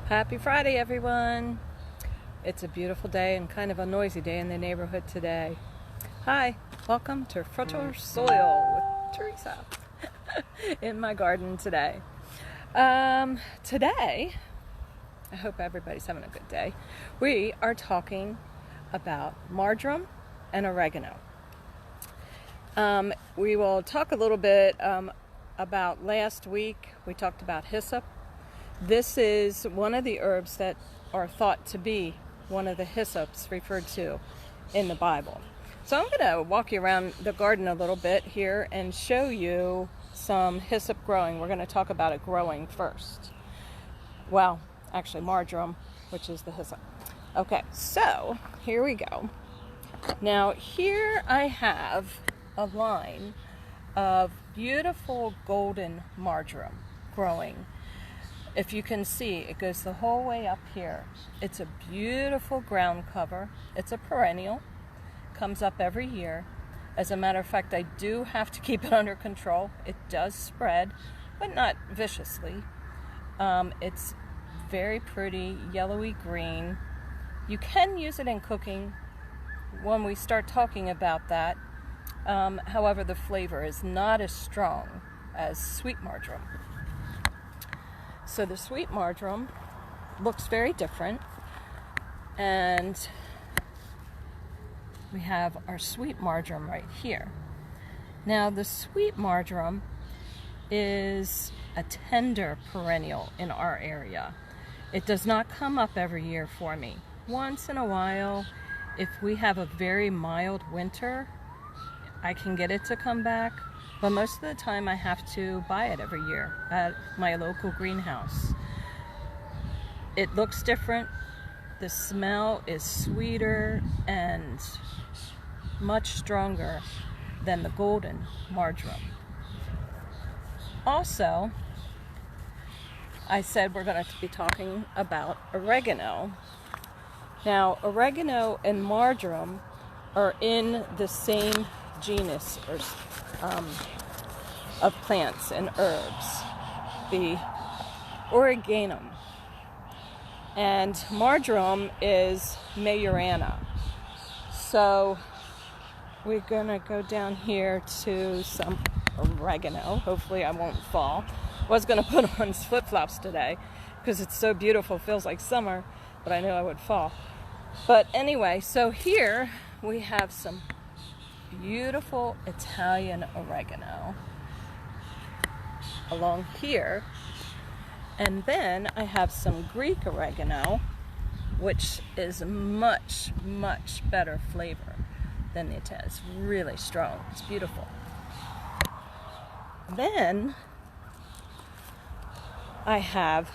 Happy Friday, everyone. It's a beautiful day and kind of a noisy day in the neighborhood today. Hi, welcome to Fertile Soil with Teresa in my garden today. Today, I hope everybody's having a good day. We are talking about marjoram and oregano. We will talk a little bit about last week. We talked about hyssop. This is one of the herbs that are thought to be one of the hyssops referred to in the Bible. So I'm going to walk you around the garden a little bit here and show you some hyssop growing. We're going to talk about it growing first. Well, actually marjoram, which is the hyssop. Okay, so here we go. Now here I have a line of beautiful golden marjoram growing. If you can see, it goes the whole way up here. It's a beautiful ground cover. It's a perennial. Comes up every year. As a matter of fact, I do have to keep it under control. It does spread, but not viciously. It's very pretty, yellowy green. You can use it in cooking when we start talking about that. However, the flavor is not as strong as sweet marjoram. So the sweet marjoram looks very different, and we have our sweet marjoram right here. Now the sweet marjoram is a tender perennial in our area. It does not come up every year for me. Once in a while, if we have a very mild winter, I can get it to come back. But most of the time I have to buy it every year at my local greenhouse. It looks different. The smell is sweeter and much stronger than the golden marjoram. Also, I said we're going to be talking about oregano. Now, oregano and marjoram are in the same genus of plants and herbs, the Oreganum, and marjoram is Marjoram. So we're gonna go down here to some oregano. Hopefully I won't fall. Was gonna put on flip-flops today because it's so beautiful, feels like summer, but I knew I would fall. But anyway, so here we have some beautiful Italian oregano along here, and then I have some Greek oregano, which is much better flavor than the Italian. It's really strong. It's beautiful. Then I have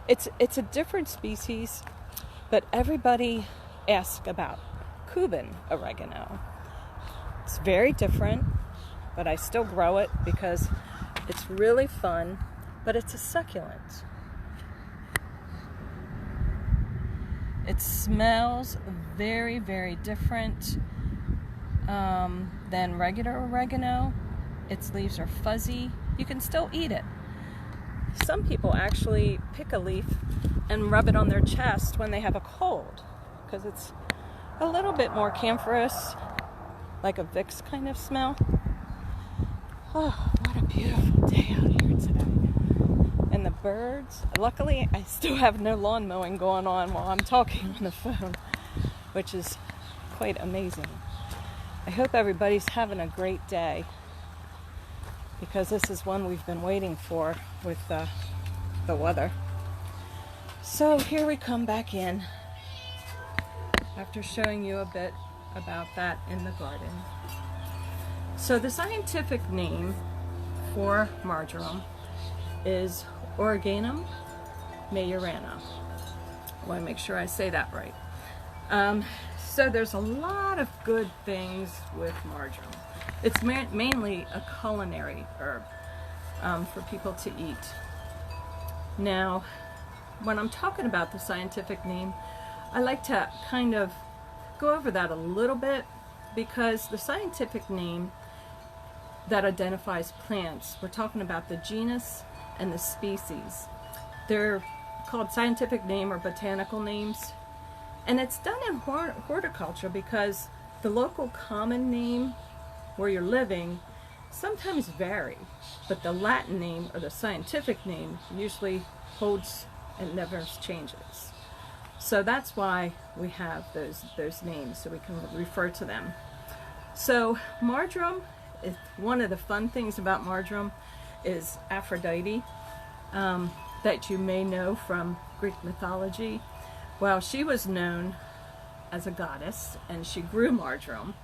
it's a different species, but everybody asks about Cuban oregano. It's very different, but I still grow it because it's really fun, but it's a succulent. It smells very different than regular oregano. Its leaves are fuzzy. You can still eat it. Some people actually pick a leaf and rub it on their chest when they have a cold because it's a little bit more camphorous, like a Vicks kind of smell. Oh, what a beautiful day out here today. And the birds, luckily I still have no lawn mowing going on while I'm talking on the phone, which is quite amazing. I hope everybody's having a great day because this is one we've been waiting for with the weather. So here we come back in after showing you a bit about that in the garden. So the scientific name for marjoram is Oreganum Marjoram. I want to make sure I say that right. So there's a lot of good things with marjoram. It's mainly a culinary herb for people to eat. Now, when I'm talking about the scientific name, I like to kind of go over that a little bit because the scientific name that identifies plants, we're talking about the genus and the species. They're called scientific name or botanical names. And it's done in horticulture because the local common name where you're living sometimes vary, but the Latin name or the scientific name usually holds and never changes. So that's why we have those names, so we can refer to them. So marjoram, one of the fun things about marjoram is Aphrodite, that you may know from Greek mythology. Well, she was known as a goddess, and she grew marjoram,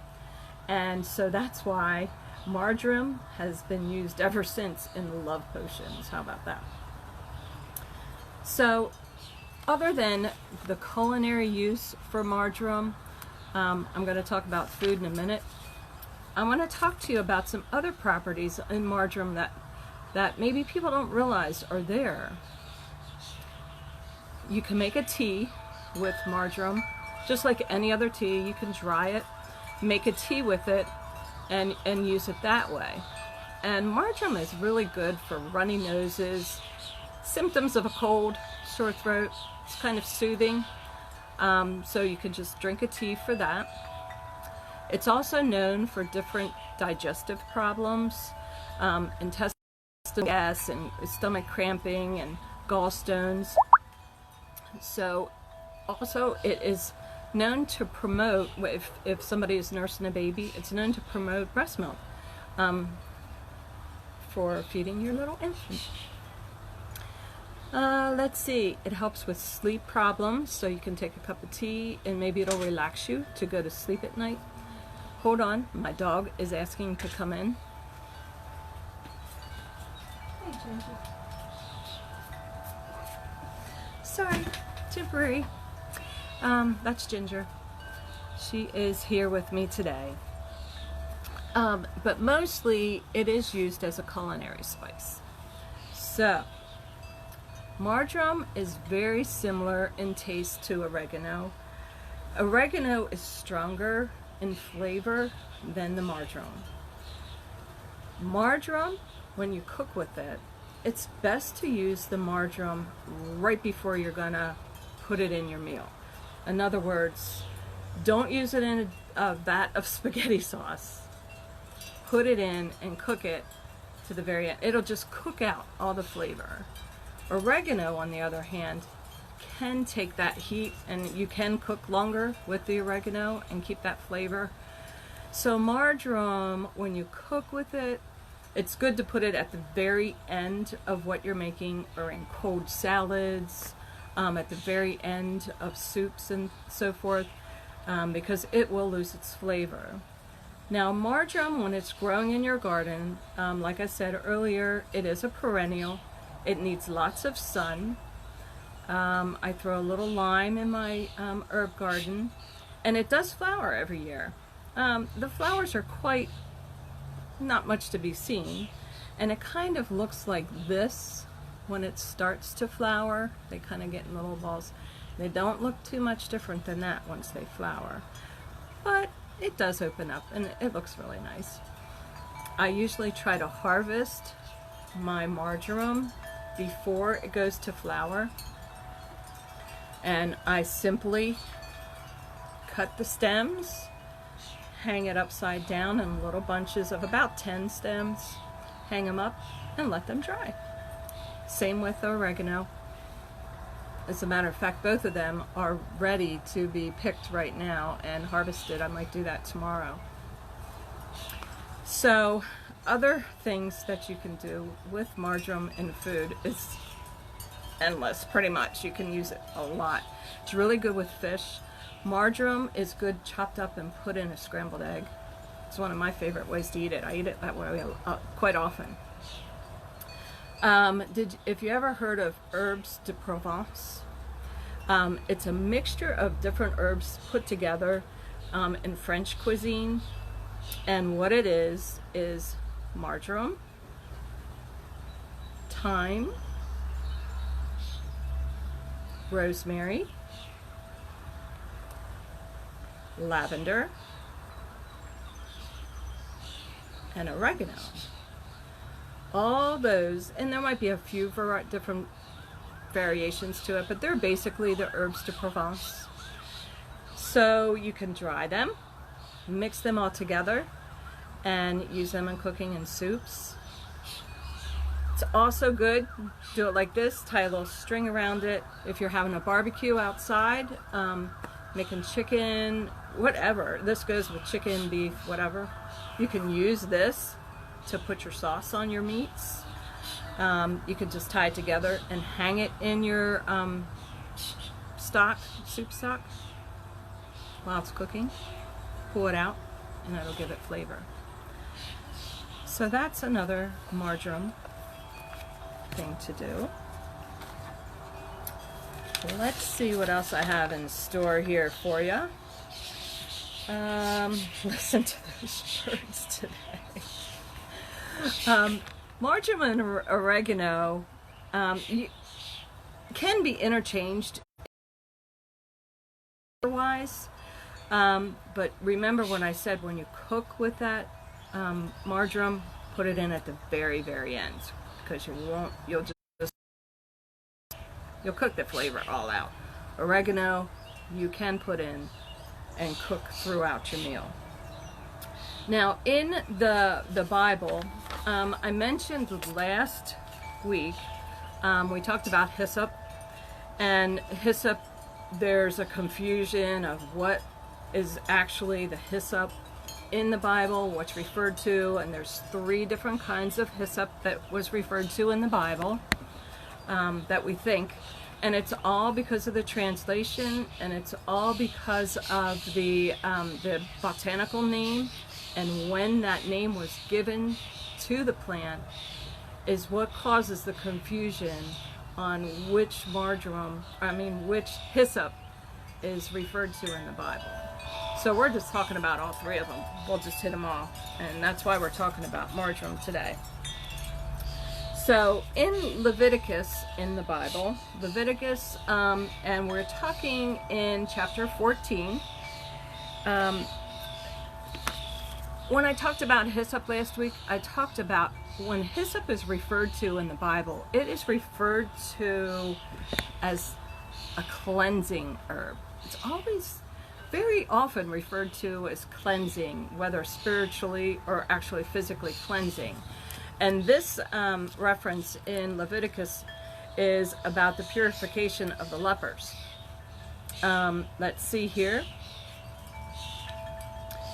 and so that's why marjoram has been used ever since in love potions. How about that? So other than the culinary use for marjoram, I'm going to talk about food in a minute. I want to talk to you about some other properties in marjoram that maybe people don't realize are there. You can make a tea with marjoram, just like any other tea. You can dry it, make a tea with it, and use it that way. And marjoram is really good for runny noses, symptoms of a cold, sore throat. It's kind of soothing, so you can just drink a tea for that. It's also known for different digestive problems, intestinal gas and stomach cramping and gallstones. So also it is known to promote, if somebody is nursing a baby, it's known to promote breast milk for feeding your little infant. Let's see, it helps with sleep problems, so you can take a cup of tea and maybe it'll relax you to go to sleep at night. Hold on, my dog is asking to come in. Hey, Ginger. Sorry, temporary. That's Ginger. She is here with me today. But mostly it is used as a culinary spice. So, marjoram is very similar in taste to oregano. Oregano is stronger in flavor than the marjoram. Marjoram, when you cook with it, it's best to use the marjoram right before you're gonna put it in your meal. In other words, don't use it in a vat of spaghetti sauce. Put it in and cook it to the very end. It'll just cook out all the flavor. Oregano, on the other hand, can take that heat, and you can cook longer with the oregano and keep that flavor. So marjoram, when you cook with it, it's good to put it at the very end of what you're making, or in cold salads, at the very end of soups and so forth, because it will lose its flavor. Now marjoram, when it's growing in your garden, like I said earlier, it is a perennial. It needs lots of sun. I throw a little lime in my herb garden, and it does flower every year. The flowers are quite not much to be seen, and it kind of looks like this when it starts to flower. They kind of get in little balls. They don't look too much different than that once they flower, but it does open up and it looks really nice. I usually try to harvest my marjoram before it goes to flower, and I simply cut the stems, hang it upside down in little bunches of about 10 stems, hang them up and let them dry. Same with oregano. As a matter of fact, both of them are ready to be picked right now and harvested. I might do that tomorrow. So other things that you can do with marjoram in food is endless, pretty much. You can use it a lot. It's really good with fish. Marjoram is good chopped up and put in a scrambled egg. It's one of my favorite ways to eat it. I eat it that way quite often. If you ever heard of herbes de Provence? It's a mixture of different herbs put together in French cuisine, and what it is marjoram, thyme, rosemary, lavender, and oregano. All those, and there might be a few different variations to it, but they're basically the herbes de Provence. So you can dry them, mix them all together, and use them in cooking in soups. It's also good, do it like this, tie a little string around it. If you're having a barbecue outside, making chicken, whatever. This goes with chicken, beef, whatever. You can use this to put your sauce on your meats. You could just tie it together and hang it in your soup stock, while it's cooking. Pull it out and it'll give it flavor. So that's another marjoram thing to do. Let's see what else I have in store here for you. Listen to those birds today. Marjoram and oregano can be interchanged otherwise, but remember when I said when you cook with that marjoram, put it in at the very, very end, because you'll cook the flavor all out. Oregano you can put in and cook throughout your meal. Now in the Bible, I mentioned last week, we talked about hyssop, and hyssop, there's a confusion of what is actually the hyssop in the Bible, what's referred to, and there's 3 different kinds of hyssop that was referred to in the Bible that we think, and it's all because of the translation, and it's all because of the botanical name, and when that name was given to the plant is what causes the confusion on which which hyssop is referred to in the Bible. So we're just talking about all 3 of them. We'll just hit them all, and that's why we're talking about marjoram today. So in Leviticus, in the Bible, Leviticus, and we're talking in chapter 14. When I talked about hyssop last week, I talked about when hyssop is referred to in the Bible, it is referred to as a cleansing herb. It's always very often referred to as cleansing, whether spiritually or actually physically cleansing. And this reference in Leviticus is about the purification of the lepers. Let's see here.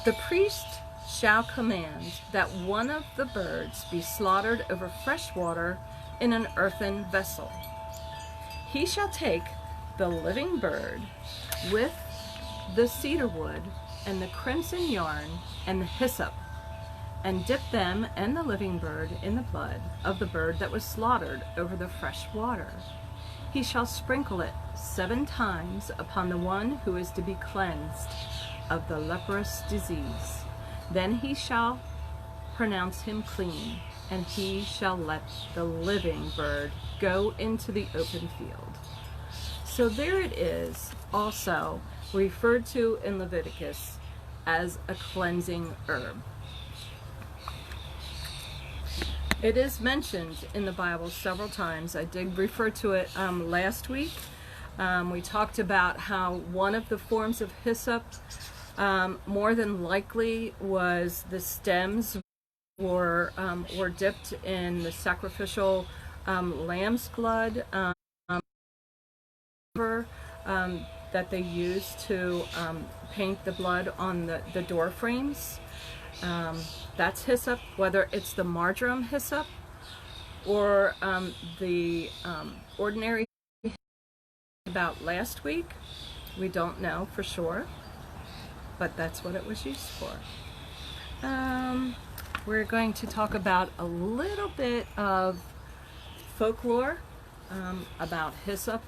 The priest shall command that one of the birds be slaughtered over fresh water in an earthen vessel. He shall take the living bird with the cedar wood and the crimson yarn and the hyssop, and dip them and the living bird in the blood of the bird that was slaughtered over the fresh water. He shall sprinkle it 7 times upon the one who is to be cleansed of the leprous disease. Then he shall pronounce him clean, and he shall let the living bird go into the open field. So there it is, also referred to in Leviticus as a cleansing herb. It is mentioned in the Bible several times. I did refer to it last week. We talked about how one of the forms of hyssop, more than likely, was the stems were dipped in the sacrificial lamb's blood that they used to paint the blood on the door frames. That's hyssop, whether it's the marjoram hyssop or the ordinary about last week. We don't know for sure, but that's what it was used for. We're going to talk about a little bit of folklore about hyssop.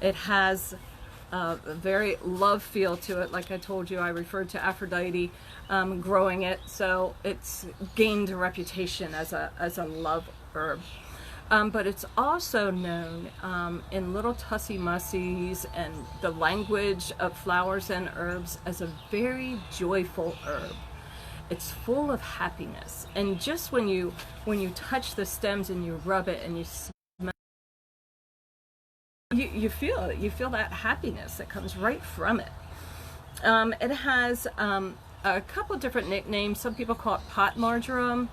It has a very love feel to it. Like I told you, I referred to Aphrodite growing it, so it's gained a reputation as a love herb. But it's also known in Little Tussie Mussies and the language of flowers and herbs as a very joyful herb. It's full of happiness, and just when you touch the stems and you rub it and you you feel it. You feel that happiness that comes right from it. It has a couple different nicknames. Some people call it pot marjoram,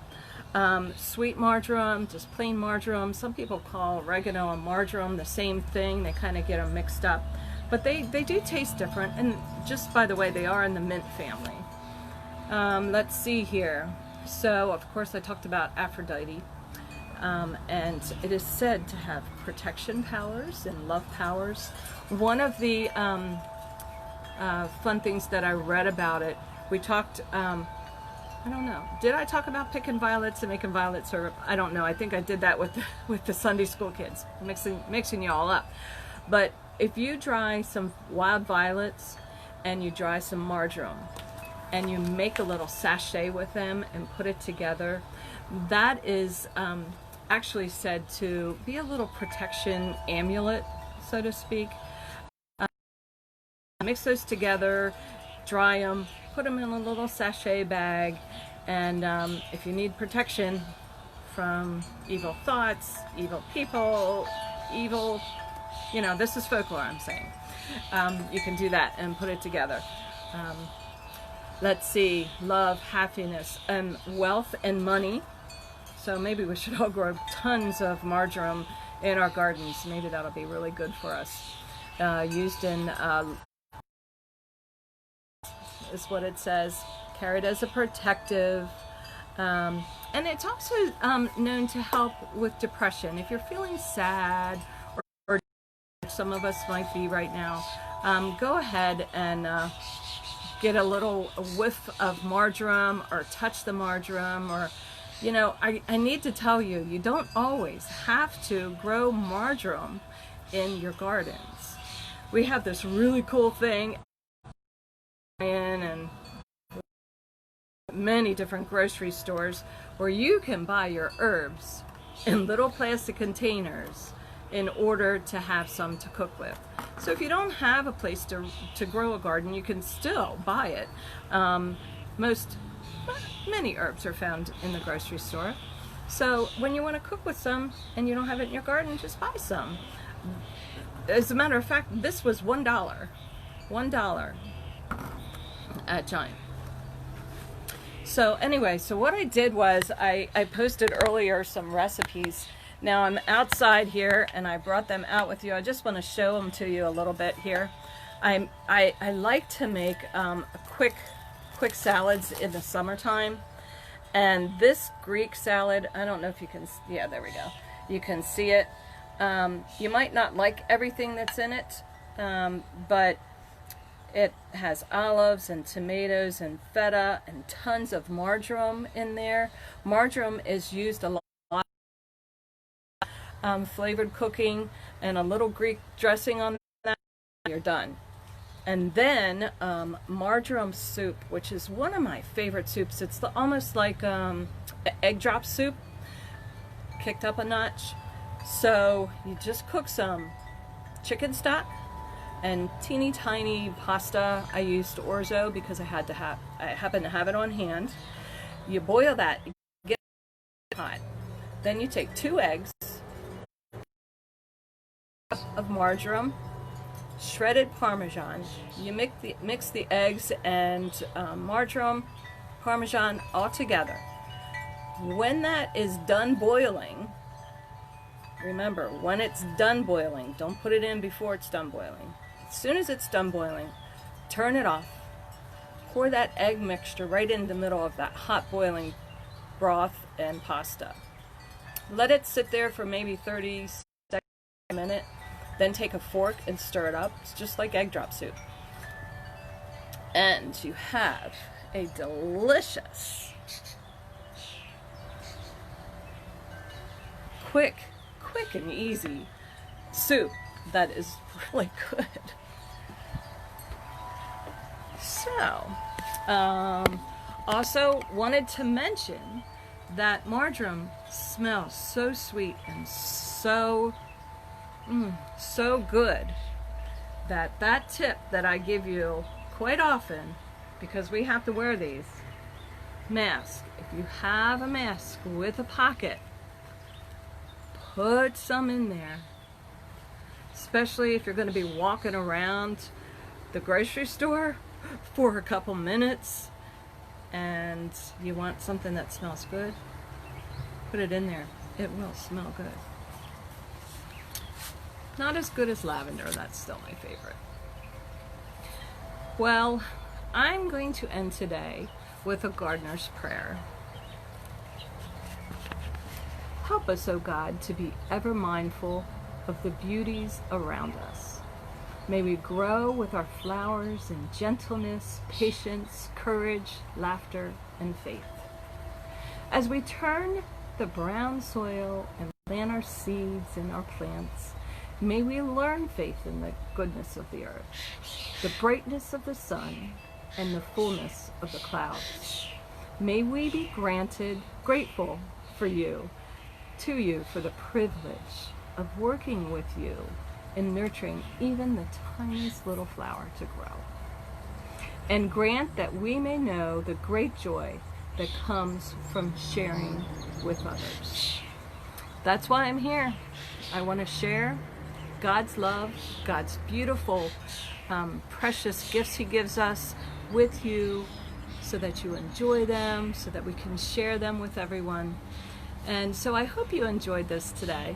sweet marjoram, just plain marjoram. Some people call oregano and marjoram the same thing. They kind of get them mixed up. But they do taste different. And just by the way, they are in the mint family. Let's see here. So, of course, I talked about Aphrodite. And it is said to have protection powers and love powers. One of the fun things that I read about it, we talked, I don't know, did I talk about picking violets and making violet syrup? I don't know. I think I did that with the Sunday school kids, mixing you all up. But if you dry some wild violets and you dry some marjoram and you make a little sachet with them and put it together, that is actually said to be a little protection amulet, so to speak. Mix those together, dry them, put them in a little sachet bag, and if you need protection from evil thoughts, evil people, evil, you know, this is folklore I'm saying, you can do that and put it together. Let's see, love, happiness, and wealth and money. So maybe we should all grow tons of marjoram in our gardens. Maybe that'll be really good for us. Used in, is what it says, carried as a protective. And it's also known to help with depression. If you're feeling sad, or some of us might be right now, go ahead and get a little whiff of marjoram, or touch the marjoram, or you know, I need to tell you, you don't always have to grow marjoram in your gardens. We have this really cool thing in many different grocery stores where you can buy your herbs in little plastic containers in order to have some to cook with. So if you don't have a place to grow a garden, you can still buy it. Many herbs are found in the grocery store. So when you want to cook with some and you don't have it in your garden, just buy some. As a matter of fact, this was $1. $1 at Giant. So anyway, so what I did was I posted earlier some recipes. Now I'm outside here and I brought them out with you. I just want to show them to you a little bit here. I like to make quick salads in the summertime, and this Greek salad, I don't know if you can, yeah, there we go, you can see it. You might not like everything that's in it, but it has olives and tomatoes and feta and tons of marjoram in there. Marjoram is used a lot flavored cooking, and a little Greek dressing on that, you're done. And then marjoram soup, which is one of my favorite soups. It's almost like egg drop soup, kicked up a notch. So you just cook some chicken stock and teeny tiny pasta. I used orzo because I happen to have it on hand. You boil that, get it hot. Then you take 2 eggs of marjoram, shredded Parmesan. You mix the eggs and marjoram, Parmesan all together. When that is done boiling, remember, when it's done boiling, don't put it in before it's done boiling. As soon as it's done boiling, turn it off. Pour that egg mixture right in the middle of that hot boiling broth and pasta. Let it sit there for maybe 30 seconds, a minute. Then take a fork and stir it up. It's just like egg drop soup. And you have a delicious, quick and easy soup that is really good. So, also wanted to mention that marjoram smells so sweet and so good that tip that I give you quite often, because we have to wear these masks. If you have a mask with a pocket, put some in there. especially if you're going to be walking around the grocery store for a couple minutes and you want something that smells good, put it in there. It will smell good. Not as good as lavender, that's still my favorite. Well, I'm going to end today with a gardener's prayer. Help us, O God, to be ever mindful of the beauties around us. May we grow with our flowers in gentleness, patience, courage, laughter, and faith. As we turn the brown soil and plant our seeds in our plants, may we learn faith in the goodness of the earth, the brightness of the sun, and the fullness of the clouds. May we be grateful to you for the privilege of working with you in nurturing even the tiniest little flower to grow. And grant that we may know the great joy that comes from sharing with others. That's why I'm here. I want to share God's love, God's beautiful, precious gifts He gives us with you so that you enjoy them, so that we can share them with everyone. And so I hope you enjoyed this today.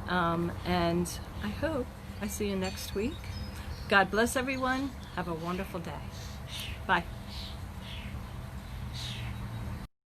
And I hope I see you next week. God bless everyone. Have a wonderful day. Bye.